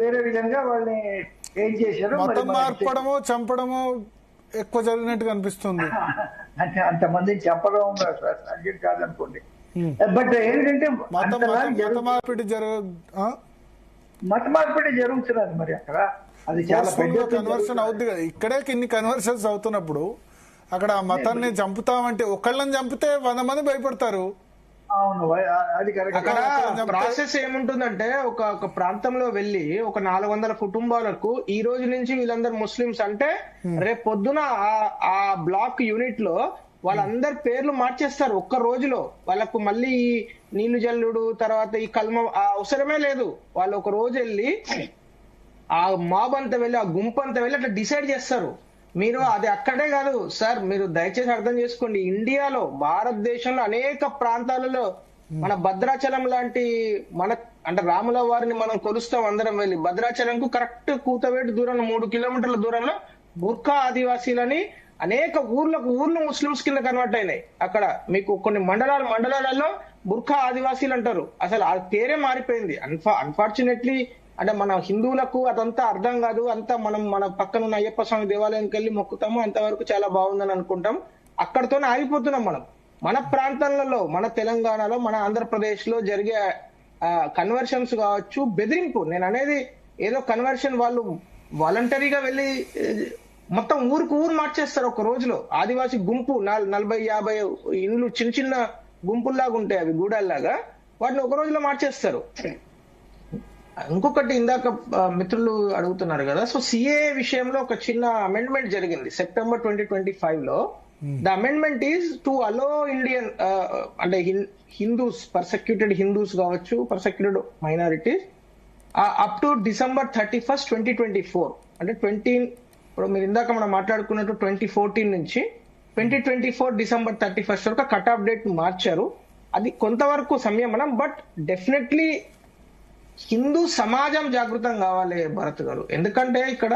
వేరే విధంగా వాళ్ళని ఏం చేశారు, మతం మార్పడము చంపడము ఎక్కువ జరిగినట్టుగా అనిపిస్తుంది. అంటే అంతమందిని చంపడం సాధ్యం కాదనుకోండి. బట్ ఏంటంటే మత మార్పిడి జరుగుతున్నది మరి అక్కడ. అది చాలా పెద్ద కన్వర్షన్ అవుద్ది కదా. ఇక్కడే ఇన్ని కన్వర్షన్స్ అవుతున్నప్పుడు అక్కడ మతాన్ని చంపుతామంటే ఒకళ్ళని చంపితే 100 మంది భయపడతారు. అవును, అది కరెక్ట్. అక్కడ ప్రాసెస్ ఏముంటుందంటే ఒక ప్రాంతంలో వెళ్లి ఒక 400 కుటుంబాలకు ఈ రోజు నుంచి వీళ్ళందరూ ముస్లిమ్స్ అంటే రేపు పొద్దున ఆ బ్లాక్ యూనిట్ లో వాళ్ళందరి పేర్లు మార్చేస్తారు ఒక్క రోజులో. వాళ్ళకు మళ్ళీ ఈ నీళ్లు జల్లుడు తర్వాత ఈ కల్మ అవసరమే లేదు. వాళ్ళు ఒక రోజు వెళ్ళి ఆ మాబ్ అంతా వెళ్ళి ఆ గుంపు అంతా వెళ్ళి అట్లా డిసైడ్ చేస్తారు. మీరు అది అక్కడే కాదు సార్, మీరు దయచేసి అర్థం చేసుకోండి. ఇండియాలో భారతదేశంలో అనేక ప్రాంతాలలో మన భద్రాచలం లాంటి అంటే రాముల వారిని మనం కొలుస్తాం అందరం వెళ్ళి. భద్రాచలంకు కరెక్ట్ కూతవేటు దూరంలో 3 కిలోమీటర్ల దూరంలో బుర్ఖా ఆదివాసీలని అనేక ఊర్లు ముస్లిమ్స్ కింద కన్వర్ట్ అయినాయి. అక్కడ మీకు కొన్ని మండలాలలో బుర్ఖా ఆదివాసీలు అంటారు. అసలు ఆ పేరే మారిపోయింది. అన్ఫార్చునేట్లీ అంటే మన హిందువులకు అదంతా అర్థం కాదు. అంతా మన పక్కన ఉన్న అయ్యప్ప స్వామి దేవాలయానికి వెళ్ళి మొక్కుతాము, అంతవరకు చాలా బాగుందని అనుకుంటాం. అక్కడతోనే ఆగిపోతున్నాం మనం. మన ప్రాంతాలలో, మన తెలంగాణలో, మన ఆంధ్రప్రదేశ్ లో జరిగే కన్వర్షన్స్ కావచ్చు, బెదిరింపు. నేను అనేది ఏదో కన్వర్షన్ వాళ్ళు వాలంటరీగా వెళ్ళి మొత్తం ఊరు మార్చేస్తారు ఒక రోజులో. ఆదివాసీ గుంపు 40-50 ఇండ్లు చిన్న చిన్న గుంపుల్లాగా ఉంటాయి, అవి గూడాల్లాగా, వాటిని ఒక రోజులో మార్చేస్తారు. ఇంకొకటి ఇందాక మిత్రులు అడుగుతున్నారు కదా, సో సిఏ విషయంలో ఒక చిన్న అమెండ్మెంట్ జరిగింది సెప్టెంబర్ 2025 లో. The amendment is to allow Indian అంటే హిందూస్, పర్సెక్యూటెడ్ హిందూస్ కావచ్చు, persecuted minorities up to December 31st, 2024 అంటే ఇప్పుడు మీరు ఇందాక మనం మాట్లాడుకున్నట్టు 2014 నుంచి 2024 December 31st వరకు కట్ ఆఫ్ డేట్ మార్చారు. అది కొంతవరకు సంయమనం, బట్ డెఫినెట్లీ హిందూ సమాజం జాగృతం కావాలి భరత్ గారు. ఎందుకంటే ఇక్కడ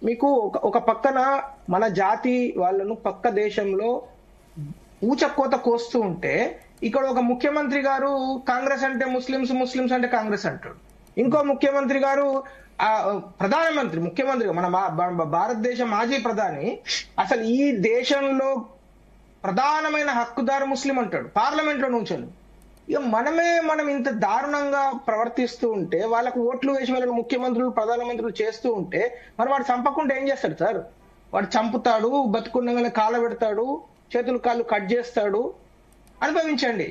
మీకు ఒక పక్కన మన జాతి వాళ్ళను పక్క దేశంలో ఊచకోత కోస్తూ ఉంటే, ఇక్కడ ఒక ముఖ్యమంత్రి గారు కాంగ్రెస్ అంటే ముస్లిమ్స్ అంటే కాంగ్రెస్ అంటాడు. ఇంకో ముఖ్యమంత్రి గారు ముఖ్యమంత్రి మన భారతదేశ మాజీ ప్రధాని అసలు ఈ దేశంలో ప్రధానమైన హక్కుదారు ముస్లిం అంటాడు పార్లమెంట్ లో నుంచొని. ఇక మనం ఇంత దారుణంగా ప్రవర్తిస్తూ ఉంటే, వాళ్ళకు ఓట్లు వేసి వాళ్ళని ముఖ్యమంత్రులు ప్రధానమంత్రులు చేస్తూ ఉంటే, మరి వాడు చంపకుండా ఏం చేస్తాడు సార్? వాడు చంపుతాడు, బతుకుండగానే కాళ్ళ పెడతాడు, చేతులు కాళ్ళు కట్ చేస్తాడు. అనుభవించండి.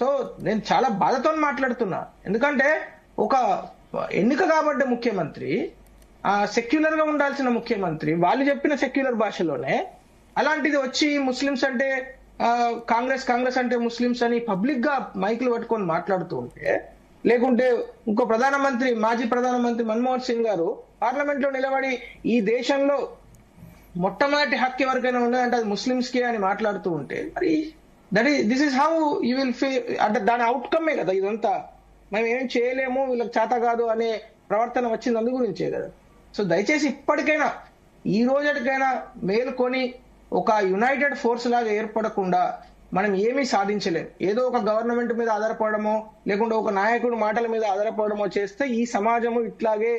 సో నేను చాలా బాధతో మాట్లాడుతున్నా. ఎందుకంటే ఒక ఎన్నిక కాబడ్డ ముఖ్యమంత్రి, సెక్యులర్ గా ఉండాల్సిన ముఖ్యమంత్రి, వాళ్ళు చెప్పిన సెక్యులర్ భాషలోనే అలాంటిది వచ్చి ముస్లిమ్స్ అంటే కాంగ్రెస్ అంటే ముస్లిమ్స్ అని పబ్లిక్ గా మైకులు పట్టుకొని మాట్లాడుతూ ఉంటే, లేకుంటే ఇంకో మాజీ ప్రధానమంత్రి మన్మోహన్ సింగ్ గారు పార్లమెంట్ లో నిలబడి ఈ దేశంలో మొట్టమొదటి హక్కు ఎవరికైనా ఉన్నదంటే అది ముస్లిమ్స్ కే అని మాట్లాడుతూ ఉంటే, మరి this is how you will feel. అంటే దాని అవుట్కమే కదా ఇదంతా. మేము ఏం చేయలేము, వీళ్ళకి చేత కాదు అనే ప్రవర్తన వచ్చింది అందు గురించే కదా. సో దయచేసి ఇప్పటికైనా ఈ రోజుకైనా మేలుకొని ఒక యునైటెడ్ ఫోర్స్ లాగా ఏర్పడకుండా మనం ఏమీ సాధించలేం. ఏదో ఒక గవర్నమెంట్ మీద ఆధారపడమో, లేకుంటే ఒక నాయకుడు మాటల మీద ఆధారపడమో చేస్తే ఈ సమాజము ఇట్లాగే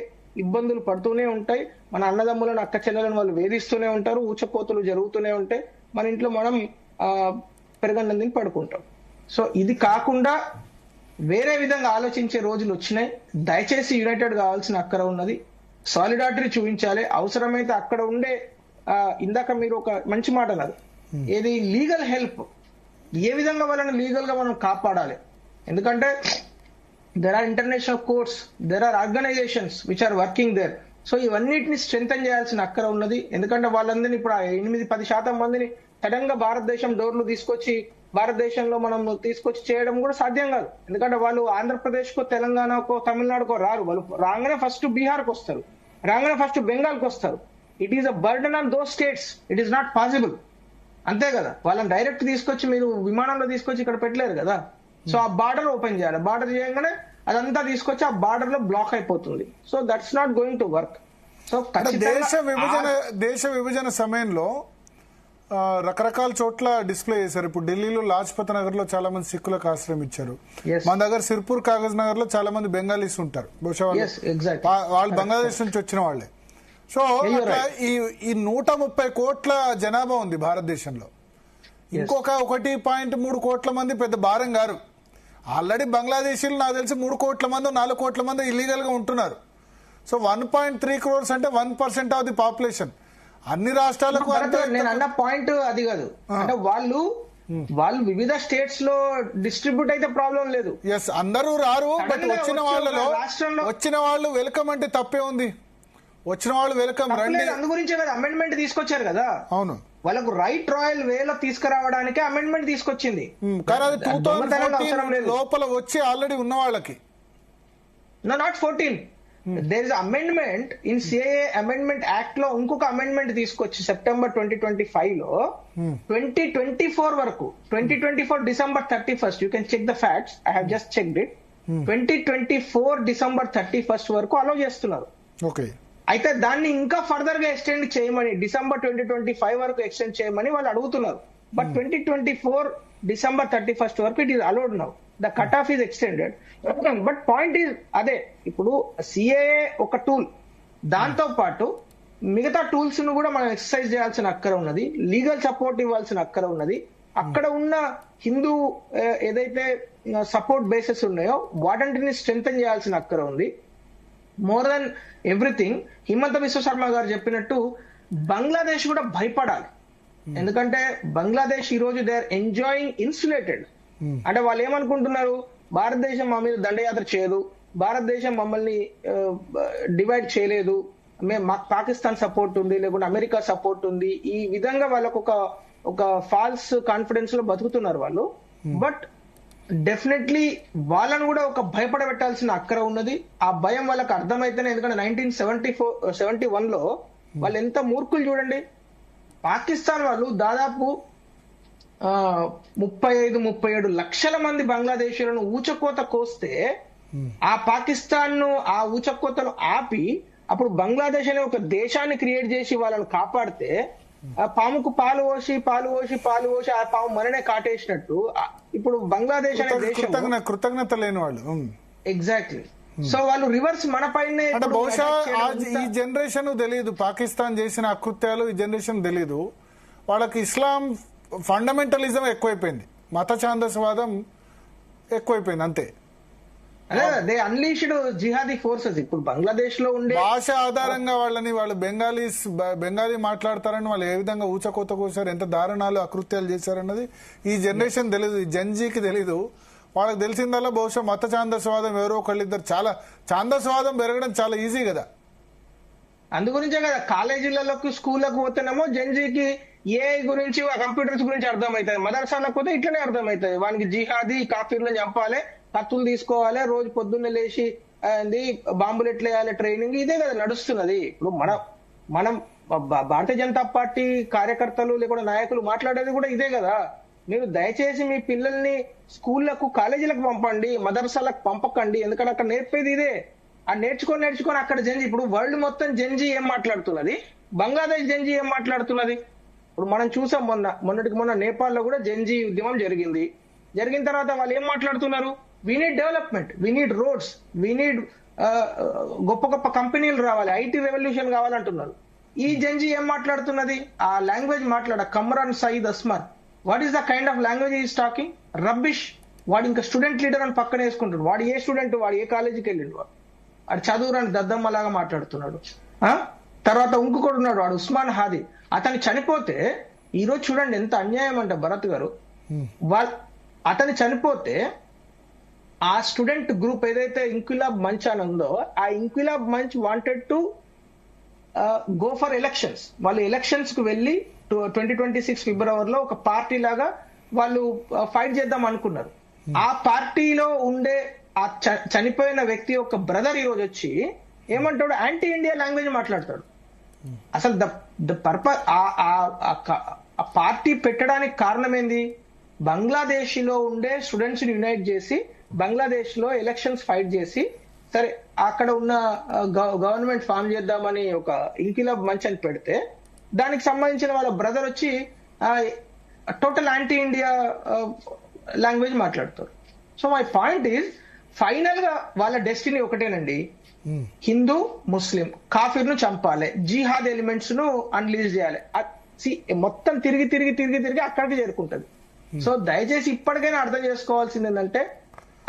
ఇబ్బందులు పడుతూనే ఉంటాయి. మన అన్నదమ్ములను, అక్క చెల్లెలను వాళ్ళు వేధిస్తూనే ఉంటారు, ఊచకోతలు జరుగుతూనే ఉంటాయి. మన ఇంట్లో మనం పెరగన్నందుకు పడుకుంటాం. సో ఇది కాకుండా వేరే విధంగా ఆలోచించే రోజులు వచ్చినాయి. దయచేసి యునైటెడ్ కావాల్సిన అక్కర ఉన్నది. సాలిడారిటీ చూపించాలి. అవసరమైతే అక్కడ ఉండే ఇందాక మీరు ఒక మంచి మాట అన్నారు, ఏది లీగల్ హెల్ప్, ఏ విధంగా వాళ్ళని లీగల్ గా మనం కాపాడాలి. ఎందుకంటే there are international courts, there are organisations which are working there. So ఇవన్నిటిని స్ట్రెంథన్ చేయాల్సిన అక్కర ఉన్నది. ఎందుకంటే వాళ్ళందరినీ ఇప్పుడు 8-10% మందిని సడన్ గా భారతదేశం డోర్లు తీసుకొచ్చి భారతదేశంలో మనం తీసుకొచ్చి చేయడం కూడా సాధ్యం కాదు. ఎందుకంటే వాళ్ళు ఆంధ్రప్రదేశ్ కో, తెలంగాణకో, తమిళనాడుకో రారు. వాళ్ళు రాగానే ఫస్ట్ బీహార్కి వస్తారు, రాగానే ఫస్ట్ బెంగాల్కి వస్తారు. It is a burden on those states. It is not possible. అంతే కదా. వాళ్ళని డైరెక్ట్ తీసుకొచ్చి మీరు విమానంలో తీసుకొచ్చి ఇక్కడ పెట్టలేరు కదా. సో ఆ బార్డర్ ఓపెన్ చేయాలి. బార్డర్ చేయగానే అదంతా తీసుకొచ్చి ఆ బార్డర్ లో బ్లాక్ అయిపోతుంది. So that's not going to work. So దేశ విభజన సమయంలో రకరకాల చోట్ల డిస్ప్లే చేశారు. ఇప్పుడు ఢిల్లీలో లాజ్పత్ నగర్ లో చాలా మంది సిక్కులకు ఆశ్రయం ఇచ్చారు. Yes. మన దగ్గర సిర్పూర్ కాగజ్ నగర్ లో చాలా మంది బెంగాలీస్ ఉంటారు. బహుశా Yes, exactly. వాళ్ళు బంగ్లాదేశ్ నుంచి వచ్చిన వాళ్ళే. సో అట్లా ఈ 130 కోట్ల జనాభా ఉంది భారతదేశంలో. ఇంకొక 1.3 కోట్ల మంది పెద్ద భారం గారు. ఆల్రెడీ బంగ్లాదేశీలు నాకు తెలిసి 3 కోట్ల మంది 4 కోట్ల మంది ఇల్లీగల్ గా ఉంటున్నారు. సో 1.3 crores అంటే 1% ఆఫ్ ది పాపులేషన్. అన్ని రాష్ట్రాలకు నేను అన్న పాయింట్ అది కాదు. అంటే వాళ్ళు వివిధ స్టేట్స్ లో డిస్ట్రిబ్యూట్ అయితే ప్రాబ్లం లేదు. ఎస్, అందరూ రారు. బట్ వచ్చిన వాళ్ళు వెల్కమ్ అంటే తప్పే ఉంది. వచ్చిన వాళ్ళు వెల్కమ్ రండి. అందు గురించే కదా అమెండ్మెంట్ తీసుకొచ్చారు కదా. అవును, వాళ్ళకు రైట్ రాయల్ వేలో తీసుకురావడానికి అమెండ్మెంట్ తీసుకొచ్చింది. కానీ అది 2014 లోపల వచ్చి ఆల్రెడీ ఉన్న వాళ్ళకి. Not 14. There is amendment in CAA amendment act లో ఇంకొక అమెండ్మెంట్ తీసుకొచ్చి సెప్టెంబర్ 2025 లో 2024 వరకు 2024 December 31st you can check the facts. I have just checked it. 2024 December 31st వరకు అలౌ చేస్తున్నారు. ఓకే, అయితే దాన్ని ఇంకా ఫర్దర్ గా ఎక్స్టెండ్ చేయమని December 2025 వరకు ఎక్స్టెండ్ చేయమని వాళ్ళు అడుగుతున్నారు. బట్ 2024 December 31st వరకు it is allowed now. The cut off is extended. But point is అదే, ఇప్పుడు సిఏఏ ఒక టూల్, దాంతో పాటు మిగతా టూల్స్ ను కూడా మనం ఎక్సర్సైజ్ చేయాల్సిన అక్కర ఉన్నది. లీగల్ సపోర్ట్ ఇవ్వాల్సిన అక్కర ఉన్నది. అక్కడ ఉన్న హిందూ ఏదైతే సపోర్ట్ బేసెస్ ఉన్నాయో వాటంటిని స్ట్రెంథెన్ చేయాల్సిన అక్కర ఉంది. More than everything, Himanta Biswa Sharma గారు చెప్పినట్టు బంగ్లాదేశ్ కూడా భయపడాలి. ఎందుకంటే బంగ్లాదేశ్ ఈ రోజు దే ఆర్ ఎంజాయింగ్ ఇన్సులేటెడ్. అంటే వాళ్ళు ఏమనుకుంటున్నారు, భారతదేశం మా మీద దండయాత్ర చేయదు, భారతదేశం మమ్మల్ని డివైడ్ చేయలేదు, మాకు పాకిస్తాన్ సపోర్ట్ ఉంది, లేకుంటే అమెరికా సపోర్ట్ ఉంది, ఈ విధంగా వాళ్ళకు ఒక ఫాల్స్ కాన్ఫిడెన్స్ లో బతుకుతున్నారు వాళ్ళు. బట్ డెఫినెట్లీ వాళ్ళను కూడా ఒక భయపడబెట్టాల్సిన అక్కర ఉన్నది. ఆ భయం వాళ్ళకి అర్థమైతేనే. ఎందుకంటే 1971 లో వాళ్ళు ఎంత మూర్ఖులు చూడండి. పాకిస్తాన్ వాళ్ళు దాదాపు 35-37 లక్షల మంది బంగ్లాదేశీయులను ఊచకోత కోస్తే ఆ పాకిస్తాన్ ను ఆ ఊచకోతను ఆపి అప్పుడు బంగ్లాదేశ్ అనే ఒక దేశాన్ని క్రియేట్ చేసి వాళ్ళని కాపాడితే ఆ పాముకు పాలు పోసి ఆ పాము మననే కాటేసినట్టు ఇప్పుడు బంగ్లాదేశ్ అనే దేశం కృతజ్ఞత లేని వాళ్ళు. ఎగ్జాక్ట్లీ. సో వాళ్ళు రివర్స్ మన పైన. అంటే బహుశా ఈ జనరేషన్ తెలియదు పాకిస్తాన్ చేసిన అకృత్యాలు. ఈ జనరేషన్ తెలియదు వాళ్ళకి. ఇస్లాం ఫండమెంటలిజం ఎక్కువైపోయింది, మత ఛాందసవాదం ఎక్కువైపోయింది, అంతే. They unleashed jihadi forces. ఇప్పుడు బంగ్లాదేశ్ లో ఉండే భాష ఆధారంగా వాళ్ళు బెంగాలీ మాట్లాడతారని వాళ్ళు ఏ విధంగా ఊచకోత కోసారు, ఎంత దారుణాలు అకృత్యాలు చేశారన్నది ఈ జనరేషన్ తెలీదు, ఈ జెన్జీకి తెలీదు. వాళ్ళకి తెలిసిందల్లా బహుశా మత ఛాందసవాదం ఎవరో ఒకళ్ళిద్దరు. చాలా ఛాందసవాదం పెరగడం చాలా ఈజీ కదా. అందు గురించే కదా కాలేజీలలోకి స్కూళ్ళకు పోతేనేమో జెన్జీకి ఏఐ గురించి కంప్యూటర్స్ గురించి అర్థమవుతుంది, మదర్సాలకు పోతే ఇట్లనే అర్థమవుతుంది. వానికి జిహాదీ కాఫీర్లను చంపాలి, కత్తులు తీసుకోవాలి, రోజు పొద్దున్నే లేచి బాంబులు ఎట్లా వేయాలి ట్రైనింగ్, ఇదే కదా నడుస్తున్నది. ఇప్పుడు మనం భారతీయ జనతా పార్టీ కార్యకర్తలు లేకుండా నాయకులు మాట్లాడేది కూడా ఇదే కదా. మీరు దయచేసి మీ పిల్లల్ని స్కూళ్లకు కాలేజీలకు పంపండి, మదర్సాలకు పంపకండి. ఎందుకంటే అక్కడ నేర్పేది ఇదే. ఆ నేర్చుకొని అక్కడ జెన్జీ, ఇప్పుడు వరల్డ్ మొత్తం జెన్జీ ఏం మాట్లాడుతున్నది, బంగ్లాదేశ్ జెన్జీ ఏం మాట్లాడుతున్నది. ఇప్పుడు మనం చూసాం మొన్న నేపాల్లో కూడా జెన్జీ ఉద్యమం జరిగిన తర్వాత వాళ్ళు ఏం మాట్లాడుతున్నారు, we need development, we need roads, we need గొప్ప కంపెనీలు రావాలి, ఐటీ రెవల్యూషన్ కావాలంటున్నారు. ఈ జెన్జీ ఏం మాట్లాడుతున్నది, ఆ language Kamran Saeed Asmar, what is the kind of language is talking, rubbish. వాడు ఇంకా స్టూడెంట్ లీడర్ అని పక్కన వేసుకుంటాడు. వాడు ఏ స్టూడెంట్, వాడు ఏ కాలేజీకి వెళ్ళిండు, వాడు చదువురాని దద్దమ్మలాగా మాట్లాడుతున్నాడు. తర్వాత ఇంకొకటి ఉన్నాడు, వాడు ఉస్మాన్ హాదీ. అతను చనిపోతే ఈరోజు చూడండి ఎంత అన్యాయం అంటే భరత్ గారు, అతను చనిపోతే ఆ స్టూడెంట్ గ్రూప్ ఏదైతే ఇంక్విలాబ్ మంచ్ అని ఉందో, ఆ Inquilab Manch wanted to go for elections. వాళ్ళు ఎలక్షన్స్ కు వెళ్లి 2026 ఫిబ్రవరిలో ఒక పార్టీ లాగా వాళ్ళు ఫైట్ చేద్దాం అనుకున్నారు. ఆ పార్టీలో ఉండే ఆ చనిపోయిన వ్యక్తి యొక్క బ్రదర్ ఈ రోజు వచ్చి ఏమంటాడు, యాంటీ ఇండియా లాంగ్వేజ్ మాట్లాడతాడు. అసలు ద పర్పస్ ఆ పార్టీ పెట్టడానికి కారణం ఏంది, బంగ్లాదేశ్ లో ఉండే స్టూడెంట్స్ ని యునైట్ చేసి బంగ్లాదేశ్ లో ఎలక్షన్స్ ఫైట్ చేసి, సరే అక్కడ ఉన్న గవర్నమెంట్ ఫామ్ చేద్దామని ఒక ఇంకిలాబ్ మంచ్ అని పెడితే, దానికి సంబంధించిన వాళ్ళ బ్రదర్ వచ్చి టోటల్ యాంటీ ఇండియా లాంగ్వేజ్ మాట్లాడతారు. So my point is final గా వాళ్ళ డెస్టినీ ఒకటేనండి, హిందూ ముస్లిం కాఫీర్ ను చంపాలి, జిహాద్ ఎలిమెంట్స్ ను అన్లీజ్ చేయాలి. మొత్తం తిరిగి తిరిగి తిరిగి తిరిగి అక్కడికి చేరుకుంటది. సో దయచేసి ఇప్పటికైనా అర్థం చేసుకోవాల్సింది ఏంటంటే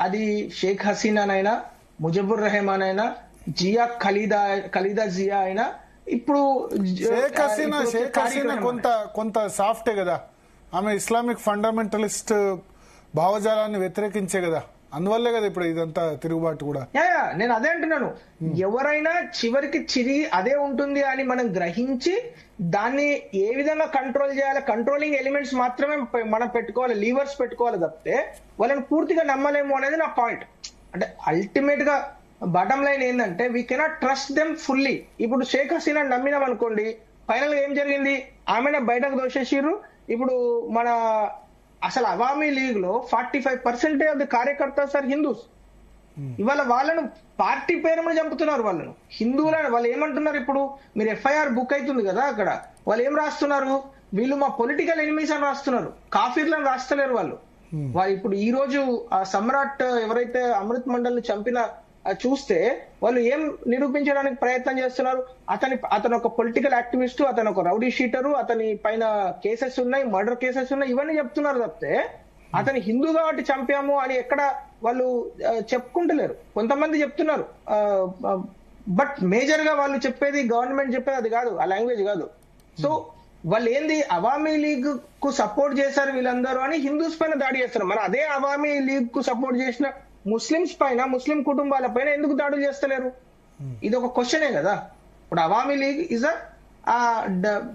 అది షేక్ హసీనానైనా, ముజబుర్ రెహమాన్ అయినా, జియా ఖలీదా జియా అయినా, ఇప్పుడు షేక్ హసీనా కొంత సాఫ్టే కదా, ఆమె ఇస్లామిక్ ఫండమెంటలిస్ట్ భావజాలాన్ని వ్యతిరేకించే కదా, అందువల్లే కదా ఇప్పుడు ఇదంతా తిరుగుబాటు కూడా. నేను అదే అంటున్నాను, ఎవరైనా చివరికి చిరిగి అదే ఉంటుంది అని మనం గ్రహించి దాన్ని ఏ విధంగా కంట్రోల్ చేయాలి, కంట్రోలింగ్ ఎలిమెంట్స్ మాత్రమే మనం పెట్టుకోవాలి, లీవర్స్ పెట్టుకోవాలి తప్పితే వాళ్ళని పూర్తిగా నమ్మలేము అనేది నా పాయింట్. అంటే అల్టిమేట్ గా బాటమ్ లైన్ ఏంటంటే we cannot trust them fully. ఇప్పుడు షేక్ హసీనా నమ్మినాం అనుకోండి, ఫైనల్ గా ఏం జరిగింది, ఆమెనే బయటకు దోషేసిర్రు. ఇప్పుడు మన అసలు అవామీ లీగ్ లో 45% ఆఫ్ ది కార్యకర్తాస్ ఆర్ హిందూస్. ఇవాళ వాళ్ళను పార్టీ పేరు మీద చంపుతున్నారు వాళ్ళను, హిందువులను. వాళ్ళు ఏమంటున్నారు, ఇప్పుడు మీరు ఎఫ్ఐఆర్ బుక్ అవుతుంది కదా, అక్కడ వాళ్ళు ఏం రాస్తున్నారు, వీళ్ళు మా పొలిటికల్ ఎనిమీస్ అని రాస్తున్నారు, కాఫీర్లను రాస్తలేరు వాళ్ళు. వాళ్ళు ఇప్పుడు ఈ రోజు ఆ సమ్రాట్ ఎవరైతే అమృత్ మండల్ ని చంపిన చూస్తే వాళ్ళు ఏం నిరూపించడానికి ప్రయత్నం చేస్తున్నారు, అతను ఒక పొలిటికల్ యాక్టివిస్ట్, అతను ఒక రౌడీ షీటరు, అతని పైన కేసెస్ ఉన్నాయి, మర్డర్ కేసెస్ ఉన్నాయి, ఇవన్నీ చెప్తున్నారు తప్పితే అతని హిందూ కాబట్టి చంపాము అని ఎక్కడ వాళ్ళు చెప్పుకుంటలేరు. కొంతమంది చెప్తున్నారు, బట్ మేజర్ గా వాళ్ళు చెప్పేది, గవర్నమెంట్ చెప్పేది అది కాదు, ఆ లాంగ్వేజ్ కాదు. సో వాళ్ళు ఏంది, అవామీ లీగ్ కు సపోర్ట్ చేశారు వీళ్ళందరూ అని హిందూస్ పైన దాడి చేస్తారు. మరి అదే అవామీ లీగ్ కు సపోర్ట్ చేసిన ముస్లింస్ పైన, ముస్లిం కుటుంబాల పైన ఎందుకు దాడులు చేస్తలేరు? ఇది ఒక క్వశ్చనే కదా. ఇప్పుడు అవామీ లీగ్ ఇస్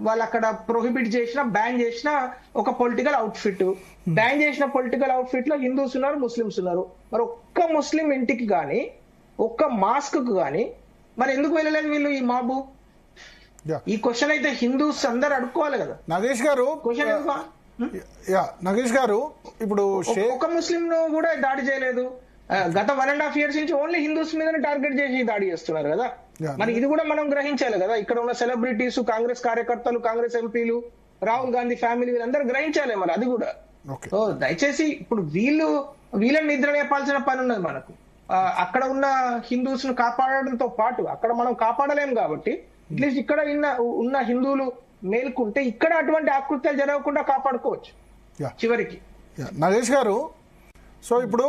వాళ్ళు అక్కడ ప్రొహిబిట్ చేసిన, బ్యాన్ చేసిన ఒక పొలిటికల్ అవుట్ఫిట్. బ్యాన్ చేసిన పొలిటికల్ అవుట్ఫిట్ లో హిందూస్ ఉన్నారు, ముస్లింస్ ఉన్నారు. మరి ఒక్క ముస్లిం ఇంటికి గాని, ఒక్క మాస్క్ కు గాని మరి ఎందుకు వెళ్ళలేదు వీళ్ళు, ఈ మాబు? ఈ క్వశ్చన్ అయితే హిందూస్ అందరు అడుక్కోవాలి కదా. నగేష్ గారు, నగేష్ గారు, ఇప్పుడు ఒక ముస్లిం ను కూడా దాడి చేయలేదు. గత 1.5 years నుంచి ఓన్లీ హిందూస్ మీద టార్గెట్ చేసి దాడి చేస్తున్నారు కదా. మరి ఇది కూడా మనం గ్రహించాలి కదా. ఇక్కడ ఉన్న సెలబ్రిటీస్, కాంగ్రెస్ కార్యకర్తలు, కాంగ్రెస్ ఎంపీలు, రాహుల్ గాంధీ ఫ్యామిలీ, వీళ్ళందరూ గ్రహించాలి మరి అది కూడా. సో దయచేసి ఇప్పుడు వీళ్ళని నిద్ర లేపాల్సిన పని ఉన్నది మనకు. అక్కడ ఉన్న హిందూస్ ను కాపాడడంతో పాటు అక్కడ మనం కాపాడలేం కాబట్టి అట్లీస్ట్ ఇక్కడ ఉన్న హిందువులు మేల్కుంటే ఇక్కడ అటువంటి ఆకృత్యాలు జరగకుండా కాపాడుకోవచ్చు చివరికి. నగేష్ గారు, సో ఇప్పుడు